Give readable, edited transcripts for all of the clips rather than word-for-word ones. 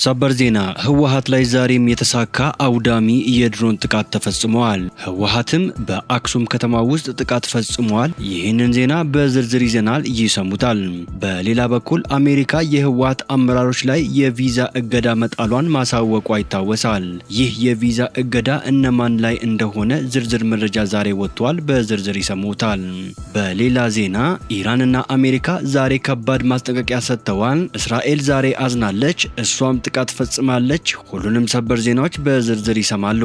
ሰበር ዜና ህወሓት ላይ ዛሬም የተሳካ አውዳሚ የድሮን ጥቃት ተፈጽሟል። ህወሓትም በአክሱም ከተማ ውስጥ ጥቃት ፈጽሟል። ይህንን ዜና በዝርዝር ይዘናል፣ ይሰሙታል። በሌላ በኩል አሜሪካ የህወሓት አመራሮች ላይ የቪዛ እገዳ መጣሏን ማሳወቋ ይታወሳል። ይህ የቪዛ እገዳ እነማን ላይ እንደሆነ ዝርዝር መረጃ ዛሬ ወጥቷል፣ በዝርዝር ይሰሙታል። በሌላ ዜና ኢራንና አሜሪካ ዛሬ ከባድ ማስጠንቀቂያ ሰጥተዋል። እስራኤል ዛሬ አዝናለች፣ እሷም ጥቃት ፈጽማለች። ሁሉንም ሰበር ዜናዎች በዝርዝር ይሰማሉ።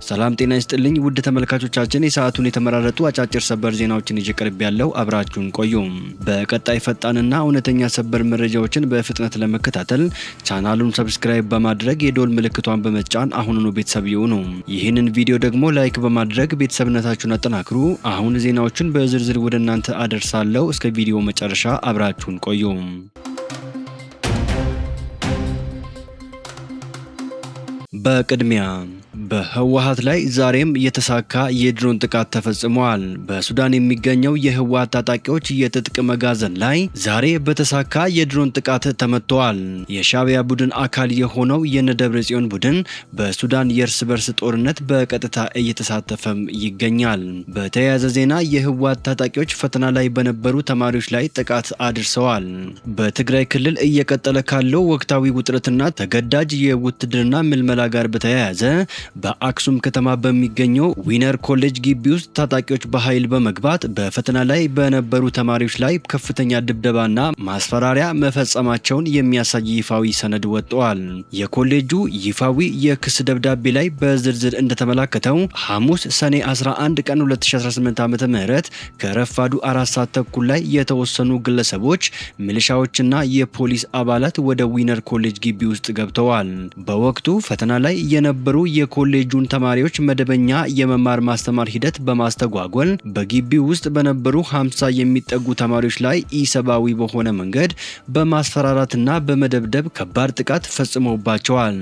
ሰላም ጤና ይስጥልኝ ውድ ተመልካቾቻችን፣ የሰዓቱን የተመራረጡ አጫጭር ሰበር ዜናዎችን ይዤ ቀርብ ያለው አብራችሁን ቆዩ። በቀጣይ ፈጣንና እውነተኛ ሰበር መረጃዎችን በፍጥነት ለመከታተል ቻናሉን ሰብስክራይብ በማድረግ የዶል ምልክቷን በመጫን አሁኑኑ ቤተሰብ ይሁኑ። ይህንን ቪዲዮ ደግሞ ላይክ በማድረግ ቤተሰብነታችሁን አጠናክሩ። አሁን ዜናዎችን በዝርዝር ወደ እናንተ አደርሳለሁ። እስከ ቪዲዮ መጨረሻ አብራችሁን ቆዩ። በቅድሚያ በህወሓት ላይ ዛሬም የተሳካ የድሮን ጥቃት ተፈጽሟል። በሱዳን የሚገኘው የህወሓት ታጣቂዎች የትጥቅ መጋዘን ላይ ዛሬ በተሳካ የድሮን ጥቃት ተመትተዋል። የሻዕቢያ ቡድን አካል የሆነው የነደብረጽዮን ቡድን በሱዳን የእርስ በርስ ጦርነት በቀጥታ እየተሳተፈም ይገኛል። በተያያዘ ዜና የህወሓት ታጣቂዎች ፈተና ላይ በነበሩ ተማሪዎች ላይ ጥቃት አድርሰዋል። በትግራይ ክልል እየቀጠለ ካለው ወቅታዊ ውጥረትና ተገዳጅ የውትድርና ምልመላ ጋር በተያያዘ በአክሱም ከተማ በሚገኘው ዊነር ኮሌጅ ግቢ ውስጥ ታጣቂዎች በኃይል በመግባት በፈተና ላይ በነበሩ ተማሪዎች ላይ ከፍተኛ ድብደባና ማስፈራሪያ መፈጸማቸውን የሚያሳይ ይፋዊ ሰነድ ወጥቷል። የኮሌጁ ይፋዊ የክስ ደብዳቤ ላይ በዝርዝር እንደተመላከተው ሐሙስ ሰኔ 11 ቀን 2018 ዓ.ም ከረፋዱ 4 ሰዓት ተኩል ላይ የተወሰኑ ግለሰቦች ሚሊሻዎችና የፖሊስ አባላት ወደ ዊነር ኮሌጅ ግቢ ውስጥ ገብተዋል። በወቅቱ ፈተና ላይ የነበሩ የኮሌጁን ተማሪዎች መደበኛ የመማር ማስተማር ሂደት በማስተጓጎል በግቢው ውስጥ በነበሩ 50 የሚጠጉ ተማሪዎች ላይ ኢሰብአዊ በሆነ መንገድ በማስፈራራትና በመደብደብ ከባድ ጥቃት ፈጽመውባቸዋል።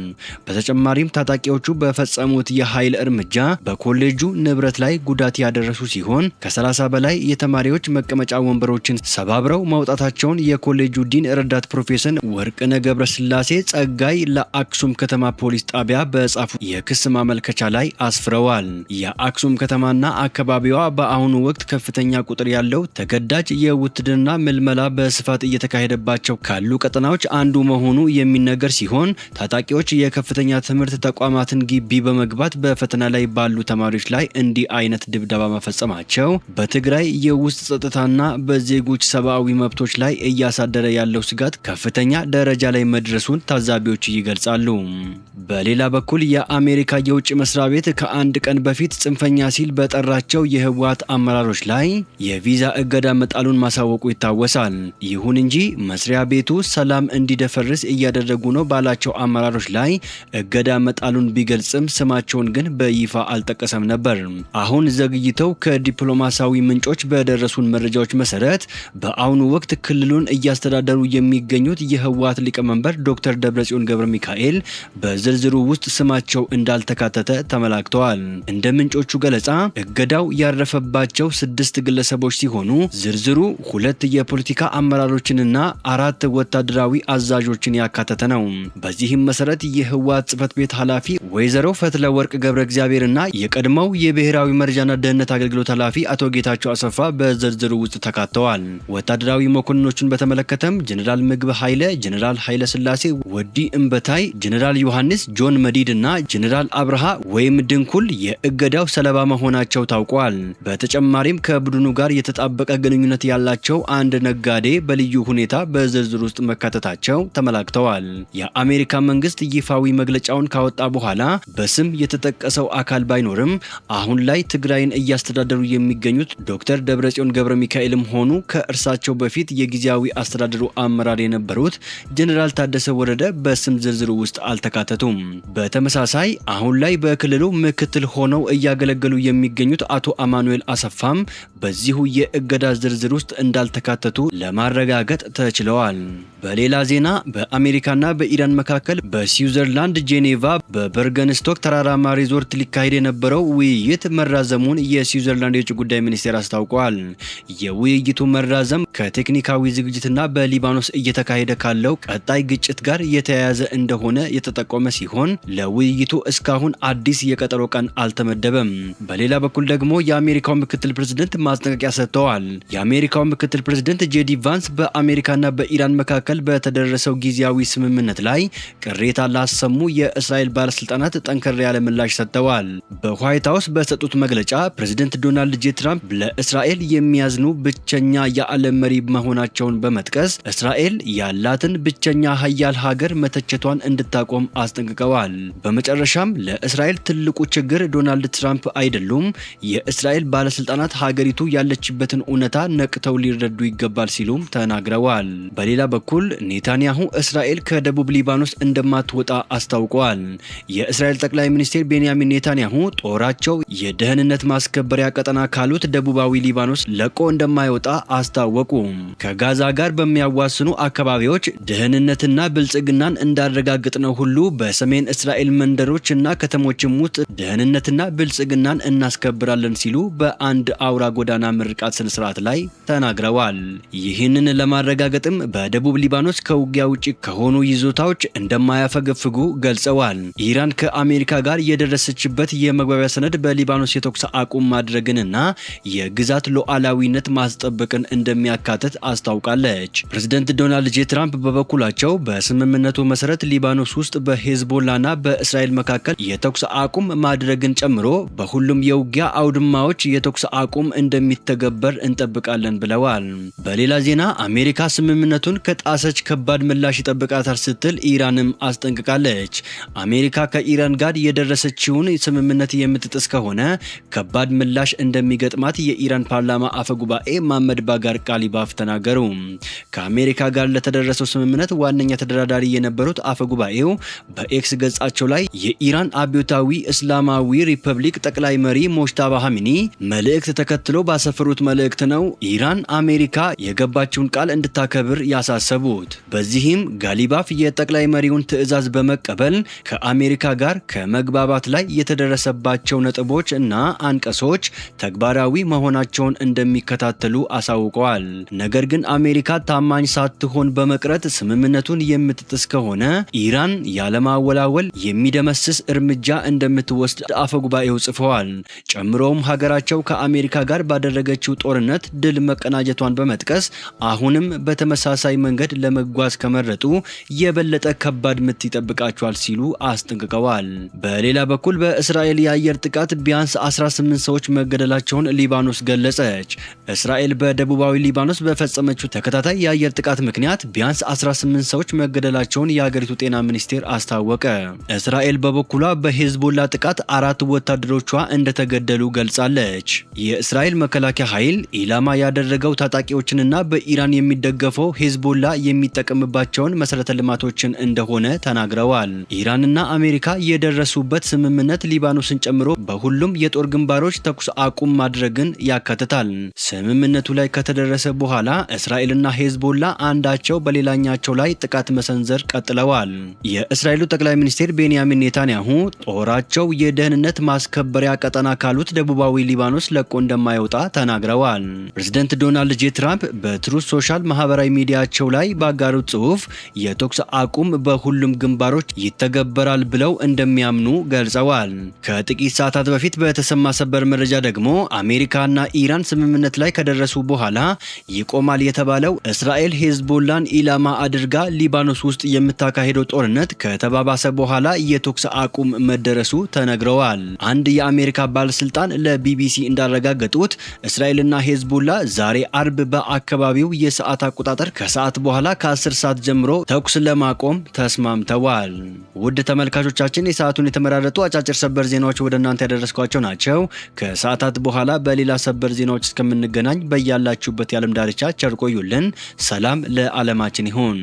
በተጨማሪም ታጣቂዎቹ በፈጸሙት የኃይል እርምጃ በኮሌጁ ንብረት ላይ ጉዳት ያደረሱ ሲሆን ከ30 በላይ የተማሪዎች መቀመጫ ወንበሮችን ሰባብረው ማውጣታቸውን የኮሌጁ ዲን ረዳት ፕሮፌሰር ወርቅነህ ገብረስላሴ ጸጋይ ለአክሱም ከተማ ፖሊስ ጣቢያ በጻፉ የክስ ማመልከቻ ላይ አስፍረዋል። የአክሱም ከተማና አካባቢዋ በአሁኑ ወቅት ከፍተኛ ቁጥር ያለው ተገዳጅ የውትድርና ምልመላ በስፋት እየተካሄደባቸው ካሉ ቀጠናዎች አንዱ መሆኑ የሚነገር ሲሆን ታጣቂዎች የከፍተኛ ትምህርት ተቋማትን ግቢ በመግባት በፈተና ላይ ባሉ ተማሪዎች ላይ እንዲህ አይነት ድብደባ መፈጸማቸው በትግራይ የውስጥ ጸጥታና በዜጎች ሰብአዊ መብቶች ላይ እያሳደረ ያለው ስጋት ከፍተኛ ደረጃ ላይ መድረሱን ታዛቢዎች ይገልጻሉ። በሌላ በኩል የአሜሪካ የውጭ መስሪያ ቤት ከአንድ ቀን በፊት ጽንፈኛ ሲል በጠራቸው የህወሓት አመራሮች ላይ የቪዛ እገዳ መጣሉን ማሳወቁ ይታወሳል። ይሁን እንጂ መስሪያ ቤቱ ሰላም እንዲደፈርስ እያደረጉ ነው ባላቸው አመራሮች ላይ እገዳ መጣሉን ቢገልጽም ስማቸውን ግን በይፋ አልጠቀሰም ነበር። አሁን ዘግይተው ከዲፕሎማሲያዊ ምንጮች በደረሱን መረጃዎች መሰረት በአሁኑ ወቅት ክልሉን እያስተዳደሩ የሚገኙት የህወሓት ሊቀመንበር ዶክተር ደብረጽዮን ገብረ ሚካኤል በዝርዝሩ ውስጥ ስማቸው እንዳልተካተተ ተመላክተዋል። እንደ ምንጮቹ ገለጻ እገዳው ያረፈባቸው 6 ግለሰቦች ሲሆኑ ዝርዝሩ 2 የፖለቲካ አመራሮችንና 4 ወታደራዊ አዛዦችን ያካተተ ነው። በዚህም መሰረት የህወሓት ጽህፈት ቤት ኃላፊ ወይዘሮ ፈትለ ወርቅ ገብረ እግዚአብሔርና የቀድሞው የብሔራዊ መረጃና ደህንነት አገልግሎት ኃላፊ አቶ ጌታቸው አሰፋ በዝርዝሩ ውስጥ ተካተዋል። ወታደራዊ መኮንኖችን በተመለከተም ጀነራል ምግብ ኃይለ፣ ጀነራል ኃይለ ስላሴ ወዲ እምበታይ፣ ጀነራል ዮሐንስ ጆን መዲድ እና ጀነራል አብርሃ ወይም ድንኩል የእገዳው ሰለባ መሆናቸው ታውቋል። በተጨማሪም ከቡድኑ ጋር የተጣበቀ ግንኙነት ያላቸው አንድ ነጋዴ በልዩ ሁኔታ በዝርዝር ውስጥ መካተታቸው ተመላክተዋል። የአሜሪካ መንግስት ይፋዊ መግለጫውን ካወጣ በኋላ በስም የተጠቀሰው አካል ባይኖርም አሁን ላይ ትግራይን እያስተዳደሩ የሚገኙት ዶክተር ደብረጽዮን ገብረ ሚካኤልም ሆኑ ከእርሳቸው በፊት የጊዜያዊ አስተዳደሩ አመራር የነበሩት ጀነራል ታደሰ ወረደ በስም ዝርዝሩ ውስጥ አልተካተቱም። በተመሳሳይ አሁን አሁን ላይ በክልሉ ምክትል ሆነው እያገለገሉ የሚገኙት አቶ አማኑኤል አሰፋም በዚሁ የእገዳ ዝርዝር ውስጥ እንዳልተካተቱ ለማረጋገጥ ተችለዋል። በሌላ ዜና በአሜሪካና በኢራን መካከል በስዊዘርላንድ ጄኔቫ በበርገንስቶክ ተራራማ ሪዞርት ሊካሄድ የነበረው ውይይት መራዘሙን የስዊዘርላንድ የውጭ ጉዳይ ሚኒስቴር አስታውቋል። የውይይቱ መራዘም ከቴክኒካዊ ዝግጅትና በሊባኖስ እየተካሄደ ካለው ቀጣይ ግጭት ጋር የተያያዘ እንደሆነ የተጠቆመ ሲሆን ለውይይቱ እስካሁን አዲስ የቀጠሮ ቀን አልተመደበም። በሌላ በኩል ደግሞ የአሜሪካው ምክትል ፕሬዝደንት ማስጠንቀቂያ ሰጥተዋል። የአሜሪካው ምክትል ፕሬዝደንት ጄዲ ቫንስ በአሜሪካና በኢራን መካከል በተደረሰው ጊዜያዊ ስምምነት ላይ ቅሬታ ላሰሙ የእስራኤል ባለስልጣናት ጠንከር ያለ ምላሽ ሰጥተዋል። በዋይት ሃውስ በሰጡት መግለጫ ፕሬዝደንት ዶናልድ ጄ ትራምፕ ለእስራኤል የሚያዝኑ ብቸኛ የዓለም መሪ መሆናቸውን በመጥቀስ እስራኤል ያላትን ብቸኛ ሀያል ሀገር መተቸቷን እንድታቆም አስጠንቅቀዋል። በመጨረሻም ለእስራኤል ትልቁ ችግር ዶናልድ ትራምፕ አይደሉም፣ የእስራኤል ባለስልጣናት ሀገሪቱ ያለችበትን እውነታ ነቅተው ሊረዱ ይገባል ሲሉም ተናግረዋል። በሌላ በኩል ኔታንያሁ እስራኤል ከደቡብ ሊባኖስ እንደማትወጣ አስታውቀዋል። የእስራኤል ጠቅላይ ሚኒስትር ቤንያሚን ኔታንያሁ ጦራቸው የደህንነት ማስከበሪያ ቀጠና ካሉት ደቡባዊ ሊባኖስ ለቆ እንደማይወጣ አስታወቁ። ከጋዛ ጋር በሚያዋስኑ አካባቢዎች ደህንነትና ብልጽግናን እንዳረጋግጥ ነው ሁሉ በሰሜን እስራኤል መንደሮች እና ከተሞችም ውስጥ ደህንነትና ብልጽግናን እናስከብራለን ሲሉ በአንድ አውራ ጎዳና ምርቃት ስነ ስርዓት ላይ ተናግረዋል። ይህንን ለማረጋገጥም በደቡብ ሊባኖስ ከውጊያ ውጪ ከሆኑ ይዞታዎች እንደማያፈገፍጉ ገልጸዋል። ኢራን ከአሜሪካ ጋር የደረሰችበት የመግባቢያ ሰነድ በሊባኖስ የተኩስ አቁም ማድረግንና የግዛት ሉዓላዊነት ማስጠበቅን እንደሚያካትት አስታውቃለች። ፕሬዝደንት ዶናልድ ጄ ትራምፕ በበኩላቸው በስምምነቱ መሰረት ሊባኖስ ውስጥ በሄዝቦላና በእስራኤል መካከል የተኩስ አቁም ማድረግን ጨምሮ በሁሉም የውጊያ አውድማዎች የተኩስ አቁም እንደሚተገበር እንጠብቃለን ብለዋል። በሌላ ዜና አሜሪካ ስምምነቱን ከጣሰች ከባድ ምላሽ ይጠብቃታል ስትል ኢራንም አስጠንቅቃለች። አሜሪካ ከኢራን ጋር የደረሰችውን ስምምነት የምትጥስ ከሆነ ከባድ ምላሽ እንደሚገጥማት የኢራን ፓርላማ አፈ ጉባኤ መሐመድ ባጋር ጋሊባፍ ተናገሩ። ከአሜሪካ ጋር ለተደረሰው ስምምነት ዋነኛ ተደራዳሪ የነበሩት አፈ ጉባኤው በኤክስ ገጻቸው ላይ የኢራን አብዮታዊ እስላማዊ ሪፐብሊክ ጠቅላይ መሪ ሞጅታባ ኻሜኒ መልእክት ተከትሎ ባሰፈሩት መልእክት ነው ኢራን አሜሪካ የገባችውን ቃል እንድታከብር ያሳሰቡት። በዚህም ጋሊባፍ የጠቅላይ መሪውን ትዕዛዝ በመቀበል ከአሜሪካ ጋር ከመግባባት ላይ የተደረሰባቸው ነጥቦች እና አንቀሶች ተግባራዊ መሆናቸውን እንደሚከታተሉ አሳውቀዋል። ነገር ግን አሜሪካ ታማኝ ሳትሆን በመቅረት ስምምነቱን የምትጥስ ከሆነ ኢራን ያለማወላወል የሚደመስስ እርምጃ እንደምትወስድ አፈጉባኤው ጽፈዋል። ጨምሮም ሀገራቸው ከአሜሪካ ጋር ባደረገችው ጦርነት ድል መቀናጀቷን በመጥቀስ አሁንም በተመሳሳይ መንገድ ለመጓዝ ከመረጡ የበለጠ ከባድ ምት ይጠብቃቸዋል ሲሉ አስጠንቅቀዋል። በሌላ በኩል በእስራኤል የአየር ጥቃት ቢያንስ 18 ሰዎች መገደላቸውን ሊባኖስ ገለጸች። እስራኤል በደቡባዊ ሊባኖስ በፈጸመችው ተከታታይ የአየር ጥቃት ምክንያት ቢያንስ 18 ሰዎች መገደላቸውን የሀገሪቱ ጤና ሚኒስቴር አስታወቀ። እስራኤል በበኩሏ በሄዝቦላ ጥቃት 4 ወታደሮቿ እንደተገደሉ ገልጻለች። የእስራኤል መከላከያ ኃይል ኢላማ ያደረገው ታጣቂዎችንና በኢራን የሚደገፈው ሄዝቦላ የሚጠቀምባቸውን መሰረተ ልማቶችን እንደሆነ ተናግረዋል። ኢራንና አሜሪካ የደረሱበት ስምምነት ሊባኖስን ጨምሮ በሁሉም የጦር ግንባሮች ተኩስ አቁም ማድረግን ያካትታል። ስምምነቱ ላይ ከተደረሰ በኋላ እስራኤልና ሄዝቦላ አንዳቸው በሌላኛቸው ላይ ጥቃት መሰንዘር ቀጥለዋል። የእስራኤሉ ጠቅላይ ሚኒስትር ቤንያሚን ኔታንያሁ ጦራቸው የደህንነት ማስከበሪያ ቀጠና ካሉት ደቡባዊ ሊባኖስ ለቆ እንደማይወጣ ተናግረዋል። ፕሬዝደንት ዶናልድ ጄ ትራምፕ በትሩዝ ሶሻል ማህበራዊ ሚዲያቸው ላይ ባጋሩት ጽሑፍ የተኩስ አቁም በሁሉም ግንባሮች ይተገበራል ብለው እንደሚያምኑ ገልጸዋል። ከጥቂት ሰዓታት በፊት በተሰማ ሰበር መረጃ ደግሞ አሜሪካና ኢራን ስምምነት ላይ ከደረሱ በኋላ ይቆማል የተባለው እስራኤል ሄዝቦላን ኢላማ አድርጋ ሊባኖስ ውስጥ የምታካሄደው ጦርነት ከተባባሰ በኋላ የተኩስ አቁም መደረሱ ተነግረዋል። አንድ የአሜሪካ ባለስልጣን ለቢቢሲ እንዳረጋገጡት እስራኤልና ሄዝቦላ ዛሬ አርብ በአካባቢው የሰዓት አቆጣጠር ከሰዓት በኋላ ከ10 ሰዓት ጀምሮ ተኩስ ለማቆም ተስማምተዋል። ውድ ተመልካቾቻችን የሰዓቱን የተመራረጡ አጫጭር ሰበር ዜናዎች ወደ እናንተ ያደረስኳቸው ናቸው። ከሰዓታት በኋላ በሌላ ሰበር ዜናዎች እስከምንገናኝ በያላችሁበት የዓለም ዳርቻ ቸር ቆዩልን። ሰላም ለዓለማችን ይሁን።